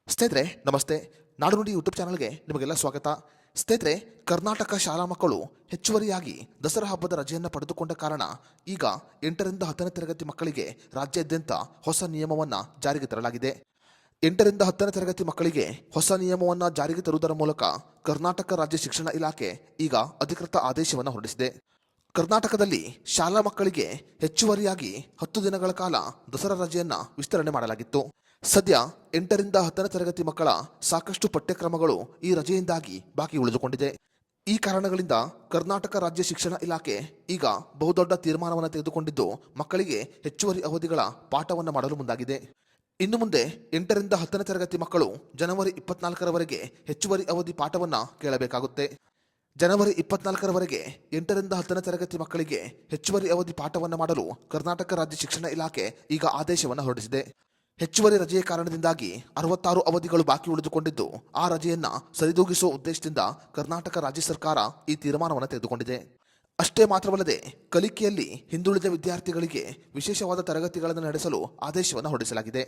ಸ್ನೇಹಿತರೆ ನಮಸ್ತೆ. ನಾಡು ನುಡಿ ಯೂಟ್ಯೂಬ್ ಚಾನಲ್ಗೆ ನಿಮಗೆಲ್ಲ ಸ್ವಾಗತ. ಸ್ನೇಹಿತರೆ, ಕರ್ನಾಟಕ ಶಾಲಾ ಮಕ್ಕಳು ಹೆಚ್ಚುವರಿಯಾಗಿ ದಸರಾ ಹಬ್ಬದ ರಜೆಯನ್ನು ಪಡೆದುಕೊಂಡ ಕಾರಣ ಈಗ 8ರಿಂದ 10ನೇ ತರಗತಿ ಮಕ್ಕಳಿಗೆ ರಾಜ್ಯಾದ್ಯಂತ ಹೊಸ ನಿಯಮವನ್ನು ಜಾರಿಗೆ ತರಲಾಗಿದೆ. 8ರಿಂದ 10ನೇ ತರಗತಿ ಮಕ್ಕಳಿಗೆ ಹೊಸ ನಿಯಮವನ್ನು ಜಾರಿಗೆ ತರುವುದರ ಮೂಲಕ ಕರ್ನಾಟಕ ರಾಜ್ಯ ಶಿಕ್ಷಣ ಇಲಾಖೆ ಈಗ ಅಧಿಕೃತ ಆದೇಶವನ್ನು ಹೊರಡಿಸಿದೆ. ಕರ್ನಾಟಕದಲ್ಲಿ ಶಾಲಾ ಮಕ್ಕಳಿಗೆ ಹೆಚ್ಚುವರಿಯಾಗಿ 10 ದಿನಗಳ ಕಾಲ ದಸರಾ ರಜೆಯನ್ನು ವಿಸ್ತರಣೆ ಮಾಡಲಾಗಿತ್ತು. ಸದ್ಯ 8ರಿಂದ 10ನೇ ತರಗತಿ ಮಕ್ಕಳ ಸಾಕಷ್ಟು ಪಠ್ಯಕ್ರಮಗಳು ಈ ರಜೆಯಿಂದಾಗಿ ಬಾಕಿ ಉಳಿದುಕೊಂಡಿದೆ. ಈ ಕಾರಣಗಳಿಂದ ಕರ್ನಾಟಕ ರಾಜ್ಯ ಶಿಕ್ಷಣ ಇಲಾಖೆ ಈಗ ಬಹುದೊಡ್ಡ ತೀರ್ಮಾನವನ್ನು ತೆಗೆದುಕೊಂಡಿದ್ದು ಮಕ್ಕಳಿಗೆ ಹೆಚ್ಚುವರಿ ಅವಧಿಗಳ ಪಾಠವನ್ನು ಮಾಡಲು ಮುಂದಾಗಿದೆ. ಇನ್ನು ಮುಂದೆ 8ರಿಂದ 10ನೇ ತರಗತಿ ಮಕ್ಕಳು ಜನವರಿ 24ರವರೆಗೆ ಹೆಚ್ಚುವರಿ ಅವಧಿ ಪಾಠವನ್ನು ಕೇಳಬೇಕಾಗುತ್ತೆ. ಜನವರಿ 24ರವರೆಗೆ 8ರಿಂದ 10ನೇ ತರಗತಿ ಮಕ್ಕಳಿಗೆ ಹೆಚ್ಚುವರಿ ಅವಧಿ ಪಾಠವನ್ನು ಮಾಡಲು ಕರ್ನಾಟಕ ರಾಜ್ಯ ಶಿಕ್ಷಣ ಇಲಾಖೆ ಈಗ ಆದೇಶವನ್ನು ಹೊರಡಿಸಿದೆ. ಹೆಚ್ಚುವರಿ ರಜೆಯ ಕಾರಣದಿಂದಾಗಿ 66 ಅವಧಿಗಳು ಬಾಕಿ ಉಳಿದುಕೊಂಡಿದ್ದು ಆ ರಜೆಯನ್ನು ಸರಿದೂಗಿಸುವ ಉದ್ದೇಶದಿಂದ ಕರ್ನಾಟಕ ರಾಜ್ಯ ಸರ್ಕಾರ ಈ ತೀರ್ಮಾನವನ್ನು ತೆಗೆದುಕೊಂಡಿದೆ. ಅಷ್ಟೇ ಮಾತ್ರವಲ್ಲದೆ ಕಲಿಕೆಯಲ್ಲಿ ಹಿಂದುಳಿದ ವಿದ್ಯಾರ್ಥಿಗಳಿಗೆ ವಿಶೇಷವಾದ ತರಗತಿಗಳನ್ನು ನಡೆಸಲು ಆದೇಶವನ್ನು ಹೊರಡಿಸಲಾಗಿದೆ.